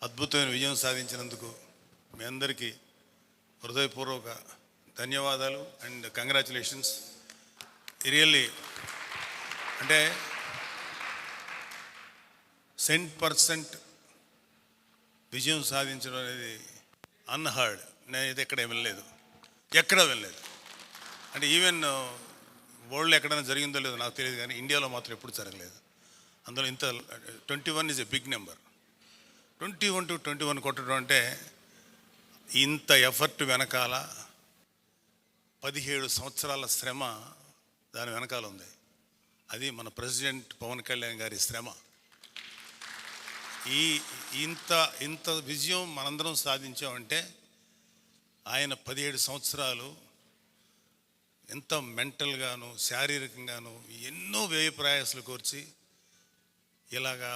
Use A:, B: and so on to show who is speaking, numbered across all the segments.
A: అద్భుతమైన విజయం సాధించినందుకు మీ అందరికీ హృదయపూర్వక ధన్యవాదాలు అండ్ కంగ్రాచులేషన్స్. రియల్లీ అంటే 100% విజయం సాధించడం అనేది అన్హర్డ్. నేనైతే ఎక్కడ వినలేదు, అంటే ఈవెన్ వరల్డ్లో ఎక్కడైనా జరిగిందో లేదో నాకు తెలియదు, కానీ ఇండియాలో మాత్రం ఎప్పుడు జరగలేదు. అందులో ఇంత 21 is a big number. 21 to 21 కొట్టడం అంటే ఇంత ఎఫర్ట్ వెనకాల 17 సంవత్సరాల శ్రమ దాని వెనకాల ఉంది. అది మన ప్రెసిడెంట్ పవన్ కళ్యాణ్ గారి శ్రమ. ఇంత విజయం మనందరం సాధించామంటే ఆయన 17 సంవత్సరాలు ఎంత మెంటల్గాను శారీరకంగాను ఎన్నో వ్యయ ప్రయాసాలు కోర్చి ఇలాగా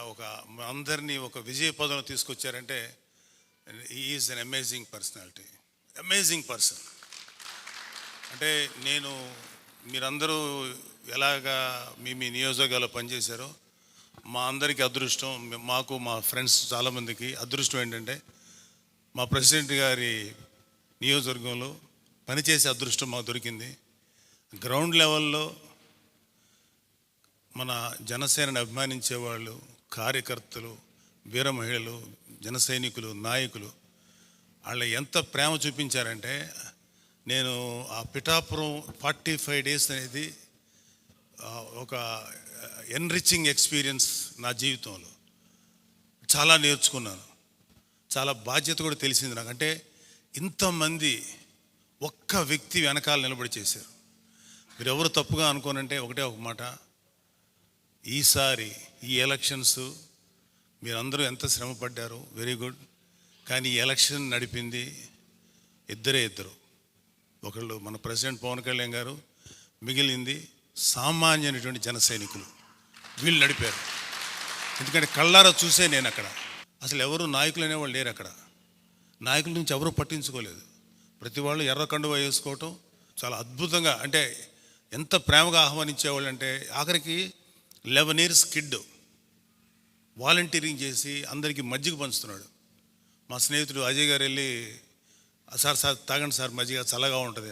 A: అందరినీ ఒక విజయ పదంలో తీసుకొచ్చారంటే is an amazing personality, amazing person. అంటే మీరందరూ ఎలాగా మీ నియోజకవర్గాల్లో పనిచేశారో మా అందరికీ అదృష్టం, మాకు మా ఫ్రెండ్స్ చాలామందికి అదృష్టం ఏంటంటే మా ప్రెసిడెంట్ గారి నియోజకవర్గంలో పనిచేసే అదృష్టం మాకు దొరికింది. గ్రౌండ్ లెవెల్లో మన జనసేనని అభిమానించేవాళ్ళు, కార్యకర్తలు, వీర మహిళలు, జన సైనికులు, నాయకులు వాళ్ళు ఎంత ప్రేమ చూపించారంటే నేను ఆ పిఠాపురం 45 days అనేది ఒక ఎన్రిచింగ్ ఎక్స్పీరియన్స్ నా జీవితంలో. చాలా నేర్చుకున్నాను, చాలా బాధ్యత కూడా తెలిసింది నాకు. అంటే ఇంతమంది ఒక్క వ్యక్తి వెనకాల నిలబడి చేశారు. మీరు ఎవరు తప్పుగా అనుకోనంటే ఒకటే ఒక మాట, ఈసారి ఈ ఎలక్షన్స్ మీరందరూ ఎంత శ్రమ పడ్డారు, వెరీ గుడ్. కానీ ఈ ఎలక్షన్ నడిపింది ఇద్దరు. ఒకళ్ళు మన ప్రెసిడెంట్ పవన్ కళ్యాణ్ గారు, మిగిలింది సామాన్యమైనటువంటి జన సైనికులు. వీళ్ళు నడిపారు. ఎందుకంటే కళ్ళారా చూసే నేను అక్కడ అసలు ఎవరు నాయకులు అనేవాళ్ళు లేరు. అక్కడ నాయకుల నుంచి ఎవరూ పట్టించుకోలేదు. ప్రతి వాళ్ళు ఎర్ర కండువా వేసుకోవటం చాలా అద్భుతంగా, అంటే ఎంత ప్రేమగా ఆహ్వానించేవాళ్ళు అంటే ఆఖరికి 11 years కిడ్ వాలంటీరింగ్ చేసి అందరికీ మజ్జిగ పంచుతున్నాడు. మా స్నేహితుడు అజయ్ గారు వెళ్ళి సార్ తాగండి సార్ మజ్జిగ చల్లగా ఉంటుంది.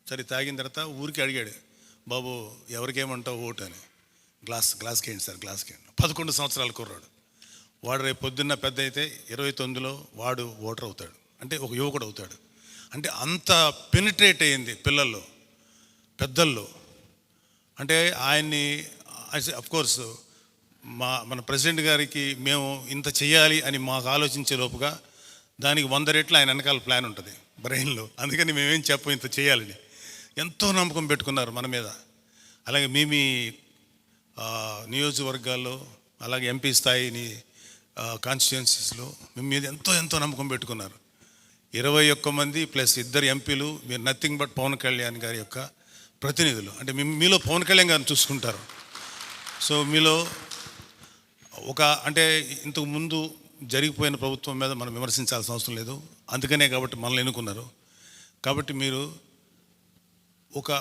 A: సరే తాగిన తర్వాత ఊరికి అడిగాడు, బాబు ఎవరికేమంటావు ఓటు అని. గ్లాస్కి ఏంటి సార్, గ్లాస్కి ఏంటి. 11 సంవత్సరాల కుర్రాడు వాడు. రేపు పొద్దున్న పెద్ద అయితే 29లో వాడు ఓటర్ అవుతాడు, అంటే ఒక యువకుడు అవుతాడు. అంటే అంత పెనిట్రేట్ అయ్యింది పిల్లల్లో, పెద్దల్లో. అంటే ఆయన్ని అఫ్కోర్స్ మన ప్రెసిడెంట్ గారికి మేము ఇంత చేయాలి అని మాకు ఆలోచించే లోపుగా దానికి 100 రెట్లు ఆయన వెనకాల ప్లాన్ ఉంటుంది బ్రెయిన్లో. అందుకని మేమేం చెప్పం ఇంత చేయాలని. ఎంతో నమ్మకం పెట్టుకున్నారు మన మీద. అలాగే మీ నియోజకవర్గాల్లో, అలాగే ఎంపీ స్థాయిని కాన్స్టిట్యుయెన్సీస్లో మీ మీద ఎంతో నమ్మకం పెట్టుకున్నారు. 21 మంది ప్లస్ 2 ఎంపీలు. మీరు నథింగ్ బట్ పవన్ కళ్యాణ్ గారి యొక్క ప్రతినిధులు. అంటే మీలో పవన్ కళ్యాణ్ గారిని చూసుకుంటారు. సో మీలో అంటే ఇంతకు ముందు జరిగిపోయిన ప్రభుత్వం మీద మనం విమర్శించాల్సిన అవసరం లేదు. అందుకనే కాబట్టి మనల్ని ఎన్నుకున్నారు. కాబట్టి మీరు ఒక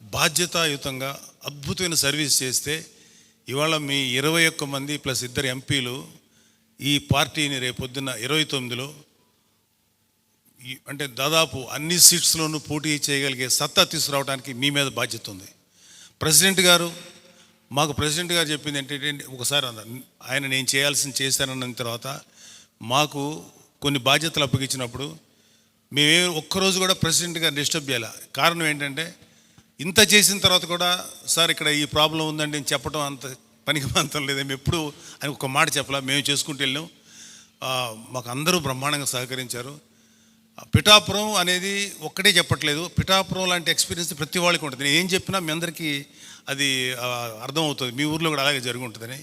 A: బాధ్యతాయుతంగా అద్భుతమైన సర్వీస్ చేస్తే ఇవాళ మీ 21 మంది ప్లస్ 2 ఎంపీలు ఈ పార్టీని రేపొద్దున్న 29లో అంటే దాదాపు అన్ని సీట్స్లోనూ పోటీ చేయగలిగే సత్తా తీసుకురావడానికి మీ మీద బాధ్యత ఉంది. మాకు ప్రెసిడెంట్ గారు చెప్పింది ఏంటంటే ఒకసారి ఆయన నేను చేశానన్న తర్వాత మాకు కొన్ని బాధ్యతలు అప్పగించినప్పుడు మేమే ఒక్కరోజు కూడా ప్రెసిడెంట్ గారు డిస్టర్బ్ చేయాలి. కారణం ఏంటంటే ఇంత చేసిన తర్వాత కూడా సార్ ఇక్కడ ఈ ప్రాబ్లం ఉందండి అని చెప్పడం అంత పనికి అంతం లేదు. మేము ఎప్పుడు అని ఒక మాట చెప్పాల, మేము చేసుకుంటూ వెళ్ళాం. మాకు అందరూ బ్రహ్మాండంగా సహకరించారు. పిఠాపురం అనేది ఒక్కటే చెప్పట్లేదు, పిఠాపురం లాంటి ఎక్స్పీరియన్స్ ప్రతి వాళ్ళకి ఉంటుంది. నేను ఏం చెప్పినా మీ అందరికీ అది అర్థమవుతుంది. మీ ఊర్లో కూడా అలాగే జరిగి ఉంటుందని.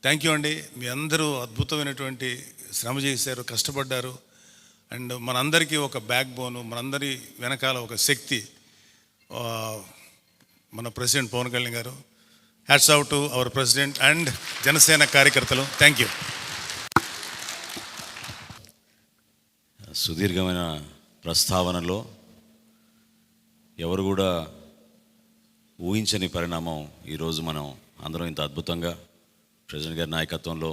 A: థ్యాంక్ యూ అండి. మీ అందరూ అద్భుతమైనటువంటి శ్రమ చేశారు, కష్టపడ్డారు. అండ్ మనందరికీ ఒక బ్యాక్ బోను, మనందరి వెనకాల ఒక శక్తి మన president Pawan Kalyan garu. Hats off to our president and Janasena కార్యకర్తలు. Thank you.
B: సుదీర్ఘమైన ప్రస్తావనలో ఎవరు కూడా ఊహించని పరిణామం ఈరోజు మనం అందరం ఇంత అద్భుతంగా ప్రెసిడెంట్ గారి నాయకత్వంలో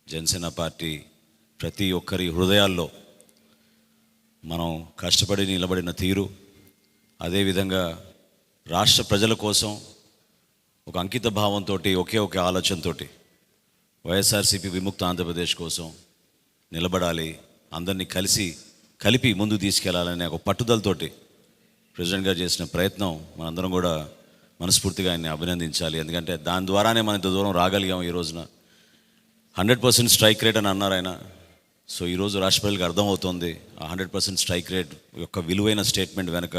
B: జనసేన పార్టీ ప్రతి ఒక్కరి హృదయాల్లో మనం కష్టపడి నిలబడిన తీరు, అదేవిధంగా రాష్ట్ర ప్రజల కోసం ఒక అంకిత భావంతో, ఒకే ఒక ఆలోచనతో వైఎస్ఆర్సీపీ విముక్త ఆంధ్రప్రదేశ్ కోసం నిలబడాలి, అందరినీ కలిపి ముందుకు తీసుకెళ్లాలనే ఒక పట్టుదలతోటి ప్రెసిడెంట్ గారు చేసిన ప్రయత్నం మనందరం కూడా మనస్ఫూర్తిగా ఆయన్ని అభినందించాలి. ఎందుకంటే దాని ద్వారానే మనం ఇంత దూరం రాగలిగాం. ఈ రోజున 100% స్ట్రైక్ రేట్ అని అన్నారు ఆయన. సో ఈరోజు రాష్ట్ర ప్రజలకు అర్థమవుతోంది ఆ 100% స్ట్రైక్ రేట్ యొక్క విలువైన స్టేట్మెంట్ వెనుక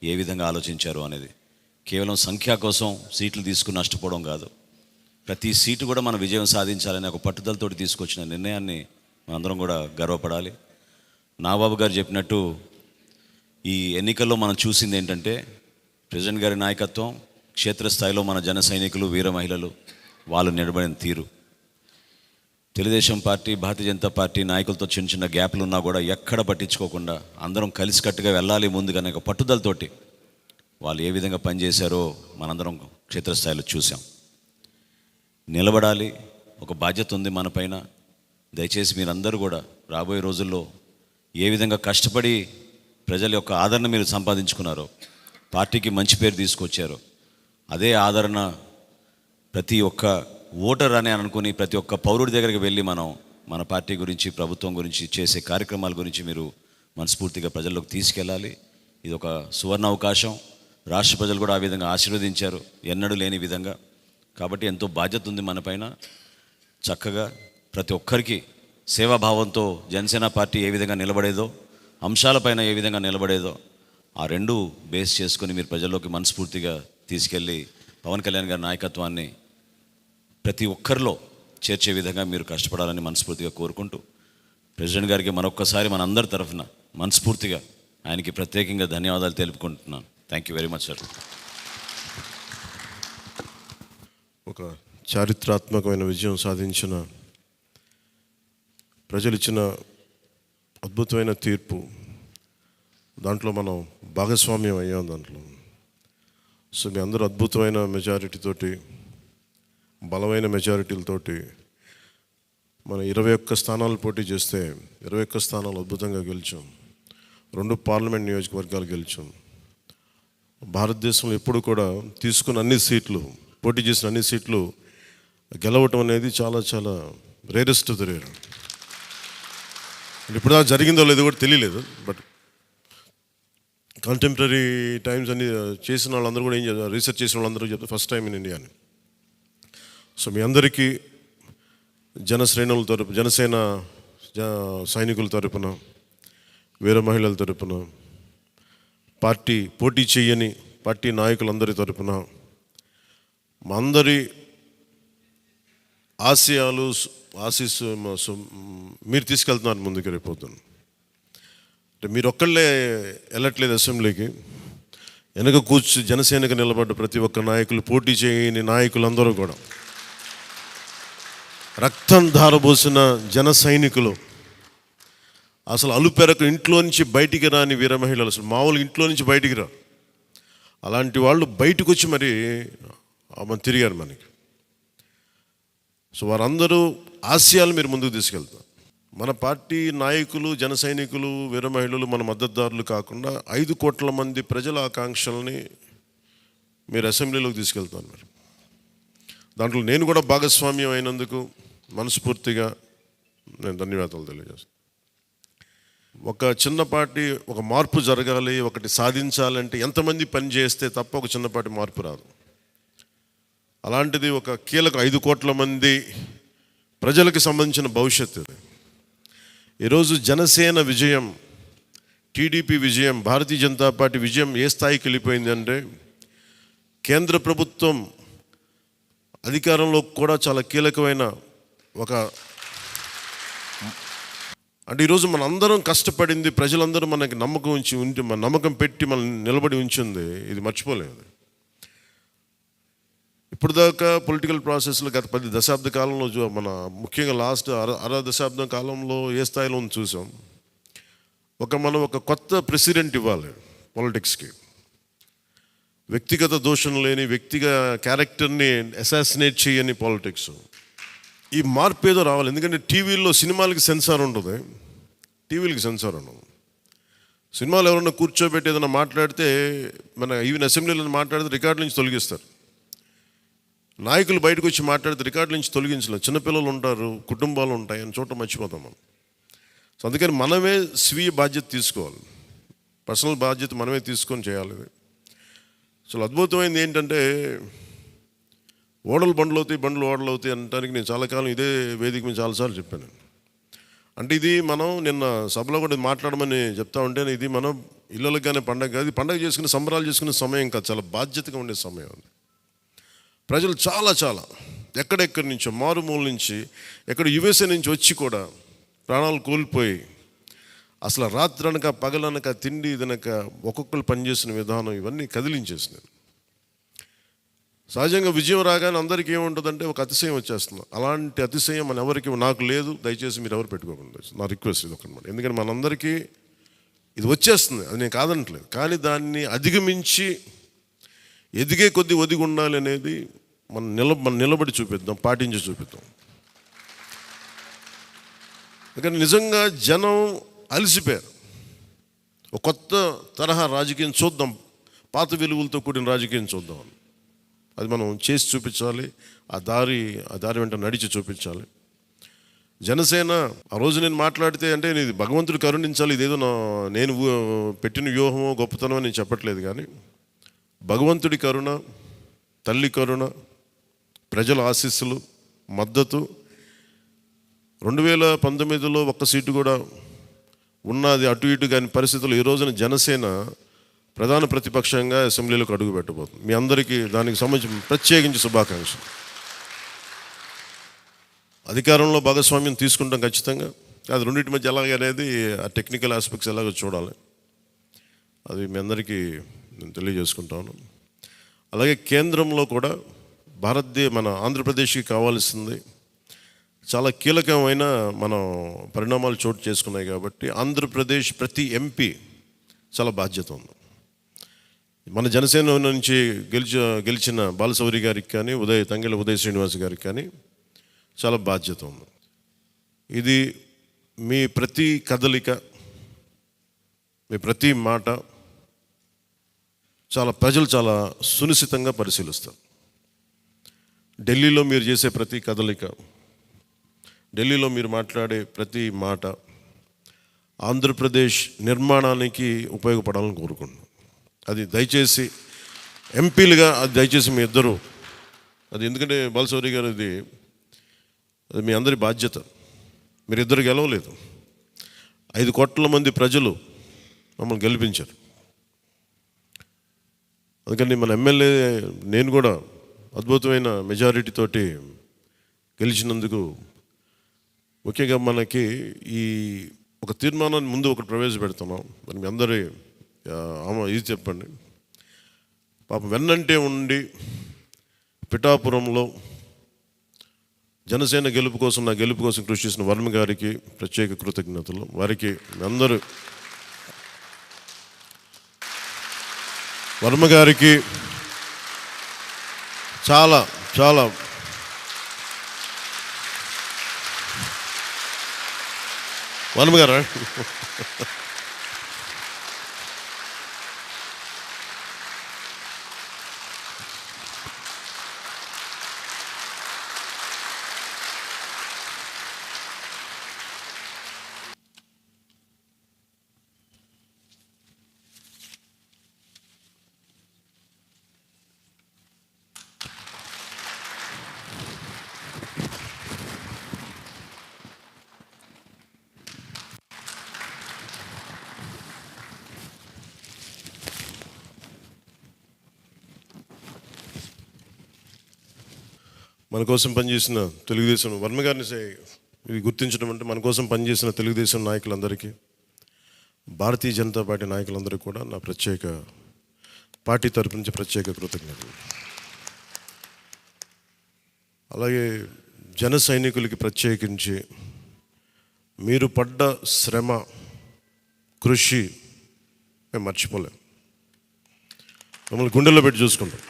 B: ఏ విధంగా ఆలోచించారు అనేది. కేవలం సంఖ్య కోసం సీట్లు తీసుకుని నష్టపోవడం కాదు, ప్రతి సీటు కూడా మనం విజయం సాధించాలనే ఒక పట్టుదలతో తీసుకొచ్చిన నిర్ణయాన్ని మనందరం కూడా గర్వపడాలి. నాగబాబు గారు చెప్పినట్టు ఈ ఎన్నికల్లో మనం చూసింది ఏంటంటే ప్రెసిడెంట్ గారి నాయకత్వం, క్షేత్రస్థాయిలో మన జన సైనికులు, వీర మహిళలు వాళ్ళు నిలబడిన తీరు. తెలుగుదేశం పార్టీ, భారతీయ జనతా పార్టీ నాయకులతో చిన్న చిన్న గ్యాప్లు ఉన్నా కూడా ఎక్కడ పట్టించుకోకుండా అందరం కలిసికట్టుగా వెళ్ళాలి ముందుగానే ఒక పట్టుదలతోటి వాళ్ళు ఏ విధంగా పనిచేశారో మనందరం క్షేత్రస్థాయిలో చూసాం. నిలబడాలి, ఒక బాధ్యత ఉంది మన పైన. దయచేసి మీరందరూ కూడా రాబోయే రోజుల్లో ఏ విధంగా కష్టపడి ప్రజల యొక్క ఆదరణ మీరు సంపాదించుకున్నారో, పార్టీకి మంచి పేరు తీసుకొచ్చారో, అదే ఆదరణ ప్రతి ఒక్క ఓటర్ అని అనుకుని ప్రతి ఒక్క పౌరుడి దగ్గరికి వెళ్ళి మనం మన పార్టీ గురించి, ప్రభుత్వం గురించి, చేసే కార్యక్రమాల గురించి మీరు మనస్ఫూర్తిగా ప్రజల్లోకి తీసుకెళ్ళాలి. ఇది ఒక సువర్ణ అవకాశం. రాష్ట్ర ప్రజలు కూడా ఆ విధంగా ఆశీర్వదించారు, ఎన్నడూ లేని విధంగా. కాబట్టి ఎంతో బాధ్యత ఉంది మన పైన. చక్కగా ప్రతి ఒక్కరికి సేవాభావంతో జనసేన పార్టీ ఏ విధంగా నిలబడేదో, అంశాలపైన ఏ విధంగా నిలబడేదో, ఆ రెండు బేస్ చేసుకొని మీరు ప్రజల్లోకి మనస్ఫూర్తిగా తీసుకెళ్ళి పవన్ కళ్యాణ్ గారి నాయకత్వాన్ని ప్రతి ఒక్కరిలో చేర్చే విధంగా మీరు కష్టపడాలని మనస్ఫూర్తిగా కోరుకుంటూ, ప్రెసిడెంట్ గారికి మరొక్కసారి మనందరి తరఫున మనస్ఫూర్తిగా ఆయనకి ప్రత్యేకంగా ధన్యవాదాలు తెలుపుకుంటున్నాను. Thank you very much sir.
C: ఒక చారిత్రాత్మకమైన విజయం సాధించిన ప్రజలు ఇచ్చిన అద్భుతమైన తీర్పు, దాంట్లో మనం భాగస్వామ్యం అయ్యాం దాంట్లో. సో మీ అందరూ అద్భుతమైన మెజారిటీతోటి, బలమైన మెజారిటీలతోటి మన 21 స్థానాలు పోటీ చేస్తే 21 స్థానాలు అద్భుతంగా గెలిచాం. 2 పార్లమెంట్ నియోజకవర్గాలు గెలిచాం. భారతదేశంలో ఎప్పుడు కూడా తీసుకున్న అన్ని సీట్లు, పోటీ చేసిన అన్ని సీట్లు గెలవటం అనేది చాలా చాలా రేరెస్ట్ ఆఫ్ ద రేర్. ఇప్పుడు దాకా జరిగిందో లేదో కూడా తెలియలేదు. బట్ కంటెంపరీ టైమ్స్ అన్ని చేసిన వాళ్ళందరూ కూడా ఏం చేస్తారు, రీసెర్చ్ చేసిన వాళ్ళందరూ చెప్తారు ఫస్ట్ టైం ఇన్ ఇండియా అని. సో మీ అందరికీ జనశ్రేణుల తరపు, జనసేన సైనికుల తరపున, వీర మహిళల తరపున, పార్టీ పోటీ చేయని పార్టీ నాయకులందరి తరపున, మా అందరి ఆశయాలు, మీరు తీసుకెళ్తున్నారు ముందుకు రేపోతున్నాను. అంటే మీరు ఒక్కళ్ళే వెళ్ళట్లేదు అసెంబ్లీకి. వెనక జనసేనకు నిలబడ్డ ప్రతి ఒక్క నాయకులు, పోటీ చేయని నాయకులందరూ కూడా, రక్తం ధారబోసిన జన సైనికులు, అసలు అలుపెరకు ఇంట్లో నుంచి బయటికి రాని వీర మహిళలు, అసలు మామూలుగా ఇంట్లో నుంచి బయటికి రా, అలాంటి వాళ్ళు బయటకు వచ్చి మరి తిరిగారు మనకి. సో వారందరూ ఆశయాలు మీరు ముందుకు తీసుకెళ్తారు. మన పార్టీ నాయకులు, జన సైనికులు, వీర మహిళలు మన మద్దతుదారులు కాకుండా 5 కోట్ల మంది ప్రజల ఆకాంక్షల్ని మీరు అసెంబ్లీలోకి తీసుకెళ్తాను. మీరు దాంట్లో నేను కూడా భాగస్వామ్యం అయినందుకు మనస్ఫూర్తిగా నేను ధన్యవాదాలు తెలియజేస్తాను. ఒక చిన్నపాటి ఒక మార్పు జరగాలి, ఒకటి సాధించాలంటే ఎంతమంది పని చేస్తే తప్ప ఒక చిన్నపాటి మార్పు రాదు. అలాంటిది ఒక కీలక 5 కోట్ల మంది ప్రజలకు సంబంధించిన భవిష్యత్తు. ఈరోజు జనసేన విజయం, టీడీపీ విజయం, భారతీయ జనతా పార్టీ విజయం ఏ స్థాయికి వెళ్ళిపోయింది అంటే, కేంద్ర ప్రభుత్వం అధికారంలో కూడా చాలా కీలకమైన ఒక, అంటే ఈరోజు మన అందరం కష్టపడింది, ప్రజలందరూ మనకి నమ్మకం ఉంచి మన నమ్మకం పెట్టి మనం నిలబడి ఉంచింది, ఇది మర్చిపోలేదు. ఇప్పుడు దాకా పొలిటికల్ ప్రాసెస్లో గత 10 దశాబ్ద కాలంలో మన ముఖ్యంగా లాస్ట్ అర దశాబ్దం కాలంలో ఏ స్థాయిలో ఉంది చూసాం. మనం ఒక కొత్త ప్రెసిడెంట్ ఇవ్వాలి పాలిటిక్స్కి. వ్యక్తిగత దోషం లేని, వ్యక్తిగత క్యారెక్టర్ని అసాసినేట్ చేయని పాలిటిక్స్. ఈ మార్పు ఏదో రావాలి. ఎందుకంటే టీవీల్లో సినిమాలకి సెన్సార్ ఉంటుంది, టీవీలకి సెన్సార్ ఉండదు. సినిమాలు ఎవరన్నా కూర్చోబెట్టి ఏదైనా మాట్లాడితే, మన ఈవెన్ అసెంబ్లీలో మాట్లాడితే రికార్డుల నుంచి తొలగిస్తారు. నాయకులు బయటకు వచ్చి మాట్లాడితే రికార్డుల నుంచి తొలగించలేదు. చిన్నపిల్లలు ఉంటారు, కుటుంబాలు ఉంటాయి అని చోట మర్చిపోతాం మనం. సో అందుకని మనమే స్వీయ బాధ్యత తీసుకోవాలి, పర్సనల్ బాధ్యత మనమే తీసుకొని చేయాలి. అసలు అద్భుతమైనది ఏంటంటే, ఓడలు బండ్లు అవుతాయి, బండ్లు ఓడలు అవుతాయి అనడానికి నేను చాలా కాలం ఇదే వేదిక మీద చాలాసార్లు చెప్పాను. అంటే ఇది మనం నిన్న సభలో కూడా మాట్లాడమని చెప్తా ఉంటే, ఇది మనం ఇళ్ళకి కానీ పండగ కాదు, పండగ చేసుకునే సంబరాలు చేసుకునే సమయం కాదు, చాలా బాధ్యతగా ఉండే సమయం అది. ప్రజలు చాలా చాలా ఎక్కడెక్కడి నుంచో, మారుమూల నుంచి, ఎక్కడ యుఎస్ఏ నుంచి వచ్చి కూడా ప్రాణాలు కోల్పోయి, అసలు రాత్రనక పగలనక తిండి తినక ఒక్కొక్కరు పనిచేసిన విధానం ఇవన్నీ కదిలించేసినాయి. సహజంగా విజయం రాగానే అందరికీ ఏముంటుందంటే ఒక అతిశయం వచ్చేస్తుంది. అలాంటి అతిశయం మన ఎవరికి నాకు లేదు, దయచేసి మీరు ఎవరు పెట్టుకోకుండా, నా రిక్వెస్ట్ ఇది ఒకనమాట. ఎందుకంటే మనందరికీ ఇది వచ్చేస్తుంది, అది నేను కాదనట్లేదు. కానీ దాన్ని అధిగమించి ఎదిగే కొద్దీ ఒదిగి ఉండాలి అనేది మనం నిలబడి చూపిద్దాం, పాటించి చూపిద్దాం. ఎందుకంటే నిజంగా జనం అలసిపోయారు. ఒక కొత్త తరహా రాజకీయం చూద్దాం, పాత విలువలతో కూడిన రాజకీయం చూద్దాం. అది మనం చేసి చూపించాలి, ఆ దారి వెంట నడిచి చూపించాలి. జనసేన ఆ రోజు నేను మాట్లాడితే, అంటే ఇది భగవంతుడు కరుణించాలి, ఇదేదో నేను పెట్టిన వ్యూహమో గొప్పతనమో నేను చెప్పట్లేదు. కానీ భగవంతుడి కరుణ, తల్లి కరుణ, ప్రజల ఆశీస్సులు, మద్దతు 2019లో ఒక్క సీటు కూడా ఉన్నది అటు ఇటు కాని పరిస్థితులు ఈ రోజున జనసేన ప్రధాన ప్రతిపక్షంగా అసెంబ్లీలోకి అడుగు పెట్టబోతుంది. మీ అందరికీ దానికి సంబంధించి ప్రత్యేకించి శుభాకాంక్షలు. అధికారంలో భాగస్వామ్యం తీసుకుంటాం ఖచ్చితంగా. అది రెండింటి మధ్య ఎలాగ అనేది ఆ టెక్నికల్ ఆస్పెక్ట్స్ ఎలాగో చూడాలి. అది మీ అందరికీ నేను తెలియజేసుకుంటాను. అలాగే కేంద్రంలో కూడా మన ఆంధ్రప్రదేశ్కి కావాల్సింది చాలా కీలకమైన మనం పరిణామాలు చోటు చేసుకున్నాయి. కాబట్టి ఆంధ్రప్రదేశ్ ప్రతి ఎంపీ చాలా బాధ్యత ఉంది. మన జనసేన నుంచి గెలిచిన బాలశౌరి గారికి కానీ, తంగెళ్ళ ఉదయ్ శ్రీనివాస్ గారికి కానీ చాలా బాధ్యత ఉంది. ఇది మీ ప్రతి కదలిక, మీ ప్రతి మాట ప్రజలు చాలా సునిశ్చితంగా పరిశీలిస్తారు. ఢిల్లీలో మీరు చేసే ప్రతి కదలిక, ఢిల్లీలో మీరు మాట్లాడే ప్రతి మాట ఆంధ్రప్రదేశ్ నిర్మాణానికి ఉపయోగపడాలని కోరుకుంటున్నాను. అది దయచేసి ఎంపీలుగా అది దయచేసి మీ ఇద్దరు, అది ఎందుకంటే బాలశౌరి గారు అది మీ అందరి బాధ్యత. మీరిద్దరు గెలవలేదు, 5 కోట్ల మంది ప్రజలు మమ్మల్ని గెలిపించారు. అందుకని మన ఎమ్మెల్యే నేను కూడా అద్భుతమైన మెజారిటీ తోటి గెలిచినందుకు ముఖ్యంగా మనకి ఈ ఒక తీర్మానాన్ని ముందు ఒకటి ప్రవేశపెడుతున్నాం. మరి మీ అందరి ఇది చెప్పండి. పాపం వెన్నంటే ఉండి పిఠాపురంలో జనసేన గెలుపు కోసం, నా గెలుపు కోసం కృషి చేసిన వర్మ గారికి ప్రత్యేక కృతజ్ఞతలు. వారికి అందరూ వర్మ గారికి చాలా చాలా వర్మ గారా మన కోసం పనిచేసిన తెలుగుదేశం వర్మ గారిని ఇది గుర్తించడం అంటే, మన కోసం పనిచేసిన తెలుగుదేశం నాయకులందరికీ, భారతీయ జనతా పార్టీ నాయకులందరికీ కూడా నా పార్టీ తరపు నుంచి ప్రత్యేక కృతజ్ఞతలు. అలాగే జన సైనికులకి ప్రత్యేకించి మీరు పడ్డ శ్రమ, కృషి మేము మర్చిపోలేం. మమ్మల్ని గుండెల్లో పెట్టి చూసుకుంటాం.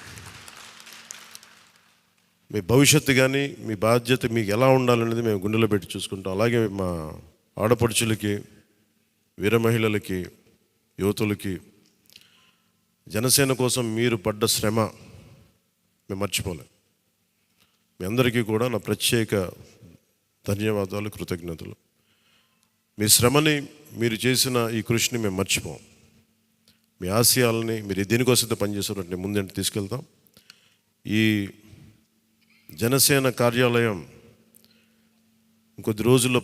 C: మీ భవిష్యత్తు కానీ మీ బాధ్యత మీకు ఎలా ఉండాలనేది మేము గుండెలో పెట్టి చూసుకుంటాం. అలాగే మా ఆడపడుచులకి, వీర మహిళలకి, యువతులకి జనసేన కోసం మీరు పడ్డ శ్రమ మేము మర్చిపోలేం. మీ అందరికీ కూడా నా ప్రత్యేక ధన్యవాదాలు, కృతజ్ఞతలు. మీ శ్రమని, మీరు చేసిన ఈ కృషిని మేము మర్చిపోం. మీ ఆశయాలని మీరు దేనికోసమైతే పనిచేస్తారంటే ముందంటే తీసుకెళ్తాం. ఈ జనసేన కార్యాలయం ఇంకొద్ది రోజుల్లో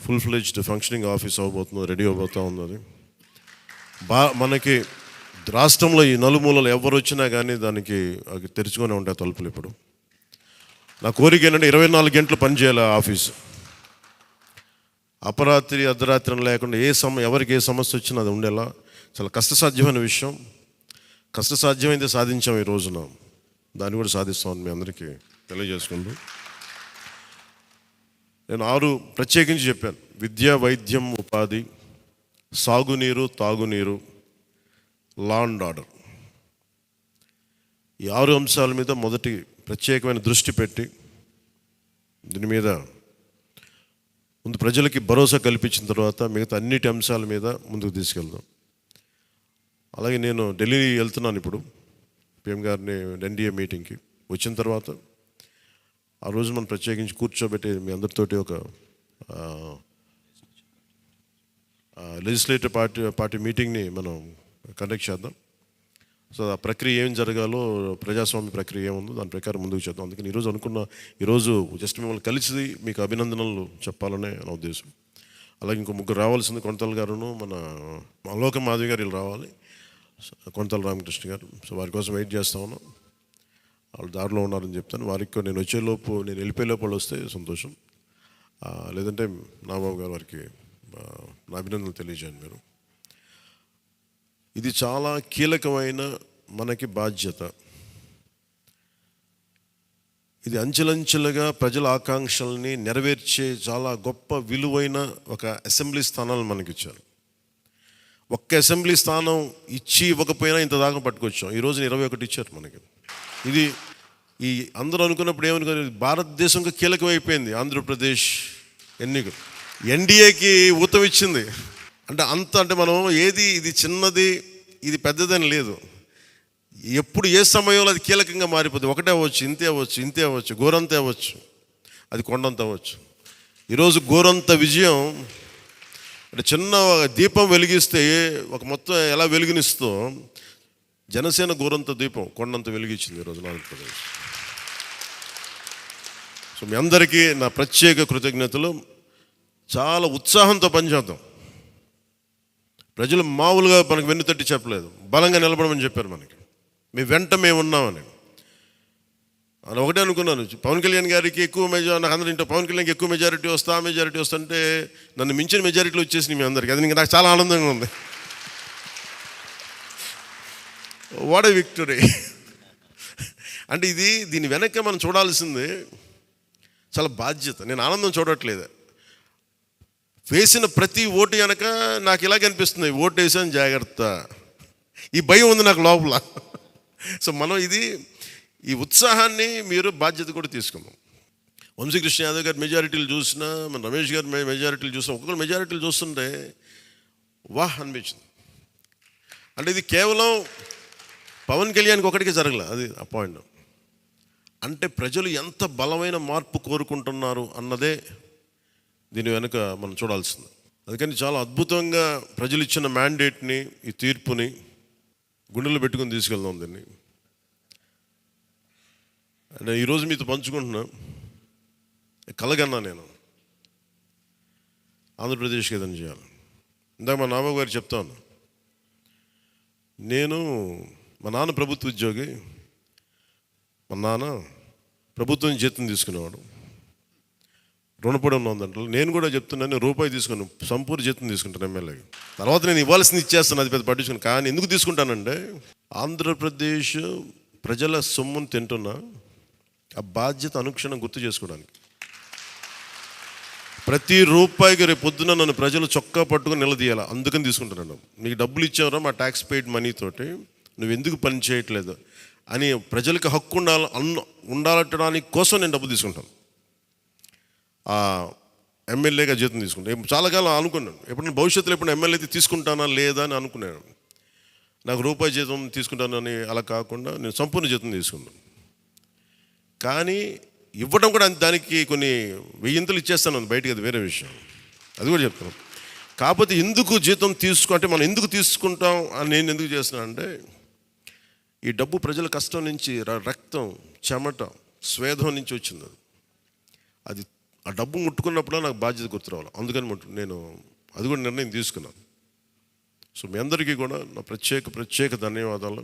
C: ఫుల్ ఫ్లెడ్జ్డ్ ఫంక్షనింగ్ ఆఫీస్ అవ్వబోతుంది, రెడీ అవబోతూ ఉన్నది. మనకి రాష్ట్రంలో ఈ నలుమూలలు ఎవరు వచ్చినా కానీ దానికి తెరుచుకొని ఉంటాయి తలుపులు. ఇప్పుడు నా కోరిక ఏంటంటే 24 గంటలు పనిచేయాలి ఆఫీసు. అపరాత్రి అర్ధరాత్రి లేకుండా ఎవరికి ఏ సమస్య వచ్చినా అది ఉండేలా చాలా కష్టసాధ్యమైన విషయం. కష్టసాధ్యమైతే సాధించాం ఈ రోజున, దాన్ని కూడా సాధిస్తామని మీ అందరికీ తెలియజేసుకుంటూ నేను 6 ప్రత్యేకించి చెప్పాను. విద్య, వైద్యం, ఉపాధి, సాగునీరు, తాగునీరు, లా అండ్ ఆర్డర్. ఈ 6 అంశాల మీద మొదటి ప్రత్యేకమైన దృష్టి పెట్టి దీని మీద ముందు ప్రజలకి భరోసా కల్పించిన తర్వాత మిగతా అన్నిటి అంశాల మీద ముందుకు తీసుకెళ్దాం. అలాగే నేను ఢిల్లీ వెళ్తున్నాను ఇప్పుడు పిఎం గారిని ఎన్డీఏ మీటింగ్కి. వచ్చిన తర్వాత ఆ రోజు మనం ప్రత్యేకించి కూర్చోబెట్టి మీ అందరితోటి ఒక లెజిస్లేటివ్ పార్టీ మీటింగ్ని మనం కండక్ట్ చేద్దాం. సో ఆ ప్రక్రియ ఏం జరగాలో, ప్రజాస్వామ్య ప్రక్రియ ఏముందో దాని ప్రకారం ముందుకు చేద్దాం. అందుకని ఈరోజు జస్ట్ మిమ్మల్ని కలిసి మీకు అభినందనలు చెప్పాలనే నా ఉద్దేశం. అలాగే ఇంకో 3 రావాల్సింది, కొంతల గారును మన లోక మాధవి గారు వీళ్ళు రావాలి, కొంతల రామకృష్ణ గారు. సో వారి కోసం వెయిట్ చేస్తా ఉన్నాం. వాళ్ళు దారిలో ఉన్నారని చెప్తాను. వారికి నేను వెళ్ళిపోయేలోపు వాళ్ళు వస్తే సంతోషం. లేదంటే నాబాబు గారు వారికి నా అభినందనలు తెలియజేయండి మీరు. ఇది చాలా కీలకమైన మనకి బాధ్యత. ఇది అంచెలంచెలుగా ప్రజల ఆకాంక్షల్ని నెరవేర్చే చాలా గొప్ప విలువైన ఒక అసెంబ్లీ స్థానాలు మనకి ఇచ్చారు. ఒక్క అసెంబ్లీ స్థానం ఇవ్వకపోయినా ఇంత దాకా పట్టుకొచ్చాం. ఈరోజు 21 ఇచ్చారు మనకి. ఇది ఈ అందరూ అనుకున్నప్పుడు ఏమనుకున్నారు, భారతదేశంగా కీలకమైపోయింది ఆంధ్రప్రదేశ్ ఎన్నికలు. ఎన్డీఏకి ఊతం ఇచ్చింది. అంటే మనం ఇది చిన్నది, ఇది పెద్దదని లేదు. ఎప్పుడు ఏ సమయంలో అది కీలకంగా మారిపోతుంది. ఒకటే అవ్వచ్చు, ఇంతే అవ్వచ్చు, గోరంత అవ్వచ్చు, అది కొండంత అవ్వచ్చు. ఈరోజు గోరంత విజయం అంటే చిన్న దీపం వెలిగిస్తే ఒక మొత్తం ఎలా వెలుగునిస్తో జనసేన గోరంత దీపం కొండంత వెలిగించింది ఈరోజు ఆంధ్రప్రదేశ్. సో మీ అందరికీ నా ప్రత్యేక కృతజ్ఞతలు. చాలా ఉత్సాహంతో పనిచేద్దాం. ప్రజలు మామూలుగా మనకు వెన్నుతట్టి చెప్పలేదు, బలంగా నిలబడమని చెప్పారు మనకి. మీ వెంట మేము ఉన్నామని. అని ఒకటే అనుకున్నాను, పవన్ కళ్యాణ్ గారికి ఎక్కువ నాకు అందరూ ఇంట్లో పవన్ కళ్యాణ్కి ఎక్కువ మెజారిటీ వస్తుంటే నన్ను మించిన మెజారిటీలు వచ్చేసినాయి మీ అందరికీ. అది నాకు చాలా ఆనందంగా ఉంది. What a victory. అంటే దీని వెనక మనం చూడాల్సింది చాలా బాధ్యత. నేను ఆనందం చూడట్లేదు. వేసిన ప్రతి ఓటు వెనక నాకు ఇలాగ అనిపిస్తుంది, ఓటు వేసాను జాగ్రత్త, ఈ భయం ఉంది నాకు లోపల. సో మనం ఈ ఉత్సాహాన్ని మీరు బాధ్యత కూడా తీసుకుందాం. వంశీకృష్ణ యాదవ్ గారి మెజారిటీలు చూసినా, మన రమేష్ గారి మెజారిటీలు చూసినా, ఒక్కొక్కరు మెజారిటీలు చూస్తుంటే వాహ్ అనిపించింది. అంటే ఇది కేవలం పవన్ కళ్యాణ్కి ఒకటికి జరగలే, అది ఆ పాయింట్. అంటే ప్రజలు ఎంత బలమైన మార్పు కోరుకుంటున్నారు అన్నదే దీని వెనుక మనం చూడాల్సింది. అందుకని చాలా అద్భుతంగా ప్రజలు ఇచ్చిన మ్యాండేట్ని, ఈ తీర్పుని గుండెలో పెట్టుకుని తీసుకెళ్దాం దీన్ని. అంటే ఈరోజు మీతో పంచుకుంటున్నా, కలగన్నా నేను ఆంధ్రప్రదేశ్కి ఏదైనా చేయాలి. ఇందాక మా నాన్న గారు చెప్తాను, మా నాన్న ప్రభుత్వ ఉద్యోగి. మా నాన్న ప్రభుత్వం జీతం తీసుకునేవాడు, రుణపడి ఉన్నదంటే. నేను కూడా చెప్తున్నాను, రూపాయి తీసుకుని సంపూర్ణ జీతం తీసుకుంటాను ఎమ్మెల్యేకి. తర్వాత నేను ఇవ్వాల్సింది ఇచ్చేస్తాను, అది పెద్ద పట్టించుకుని. కానీ ఎందుకు తీసుకుంటానంటే ఆంధ్రప్రదేశ్ ప్రజల సొమ్మును తింటున్నా ఆ బాధ్యత అనుక్షణం గుర్తు చేసుకోవడానికి. ప్రతి రూపాయికి రేపు పొద్దున నన్ను ప్రజలు చొక్కా పట్టుకుని నిలదీయాలి. అందుకని తీసుకుంటున్నాను. నీకు డబ్బులు ఇచ్చావురా మా ట్యాక్స్ పెయిడ్ మనీ తోటి, నువ్వు ఎందుకు పని చేయట్లేదు అని ప్రజలకు హక్కు ఉండాలటడానికి కోసం నేను డబ్బు తీసుకుంటాను. ఎమ్మెల్యేగా జీతం తీసుకుంటాను. చాలా కాలం అనుకున్నాను, ఎప్పుడైనా భవిష్యత్తులో ఎప్పుడు ఎమ్మెల్యే అయితే తీసుకుంటానా లేదా అని అనుకున్నాను. నాకు రూపాయి జీతం తీసుకుంటానని అలా కాకుండా నేను సంపూర్ణ జీతం తీసుకున్నాను. కానీ ఇవ్వడం కూడా దానికి కొన్ని వెయ్యింతలు ఇచ్చేస్తాను బయటికి, అది వేరే విషయం, అది కూడా చెప్తాను. కాకపోతే ఎందుకు జీతం అంటే మనం ఎందుకు తీసుకుంటాం అని నేను ఎందుకు చేస్తున్నాను అంటే, ఈ డబ్బు ప్రజల కష్టం నుంచి, రక్తం, చెమట, స్వేదం నుంచి వచ్చింది. అది ఆ డబ్బు ముట్టుకున్నప్పుడు నాకు బాధ్యత గుర్తు రావాలి. అందుకని నేను అది కూడా నిర్ణయం తీసుకున్నాను. సో మీ అందరికీ కూడా నా ప్రత్యేక ధన్యవాదాలు.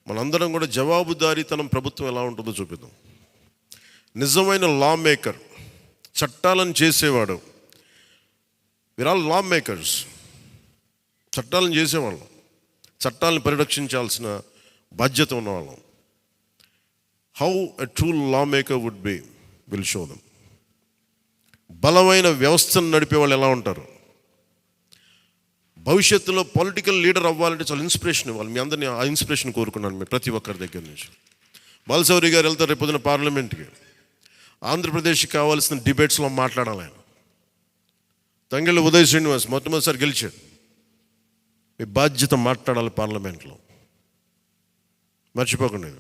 C: మనందరం కూడా జవాబుదారీతనం ప్రభుత్వం ఎలా ఉంటుందో చూపిద్దాం. నిజమైన లా మేకర్, చట్టాలను చేసేవాడు. We are all law makers. చట్టాలను చేసేవాళ్ళం, చట్టాలను పరిరక్షించాల్సిన బాధ్యత ఉన్నవాళ్ళం. How a true law maker would be will show them. బలమైన వ్యవస్థను నడిపే వాళ్ళు ఎలా ఉంటారు. భవిష్యత్తులో పొలిటికల్ లీడర్ అవ్వాలంటే చాలా ఇన్స్పిరేషన్ ఇవ్వాలి. మీ అందరినీ ఆ ఇన్స్పిరేషన్ కోరుకున్నాను మీరు ప్రతి ఒక్కరి దగ్గర నుంచి. బాలశౌరి గారు వెళ్తారు రేపు పొద్దున పార్లమెంట్కి. ఆంధ్రప్రదేశ్కి కావాల్సిన డిబేట్స్లో మాట్లాడాలి ఆయన. తంగెళ్ళ ఉదయ్ శ్రీనివాస్ మొట్టమొదటిసారి గెలిచాడు. మీ బాధ్యత మాట్లాడాలి పార్లమెంట్లో, మర్చిపోకండి.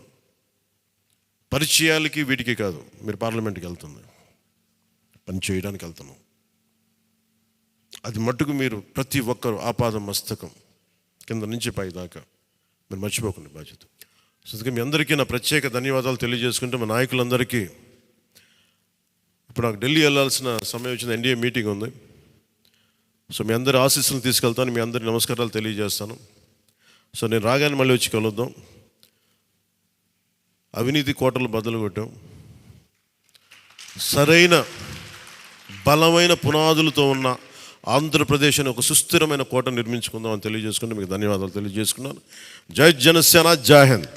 C: పరిచయాలకి వీటికి కాదు, మీరు పార్లమెంట్కి వెళ్తుంది, పని చేయడానికి వెళ్తున్నాం. అది మట్టుకు మీరు ప్రతి ఒక్కరు ఆపాద మస్తకం కింద నుంచి పై దాకా మీరు మర్చిపోకండి బాధ్యత. సో అందుకే మీ అందరికీ నా ప్రత్యేక ధన్యవాదాలు తెలియజేసుకుంటే, మా నాయకులందరికీ ఇప్పుడు నాకు ఢిల్లీ వెళ్ళాల్సిన సమయం వచ్చింది, ఎన్డీఏ మీటింగ్ ఉంది. సో మీ అందరి ఆశీస్సులు తీసుకెళ్తాను, మీ అందరి నమస్కారాలు తెలియజేస్తాను. సో నేను రాగానే మళ్ళీ వచ్చి కలుద్దాం. అవినీతి కోటలు బద్దలు కొట్టాం, సరైన బలమైన పునాదులతో ఉన్న ఆంధ్రప్రదేశ్ అని ఒక సుస్థిరమైన కోట నిర్మించుకుందాం అని తెలియజేసుకుంటూ మీకు ధన్యవాదాలు తెలియజేసుకున్నాను. జై జనసేన, జై హింద్.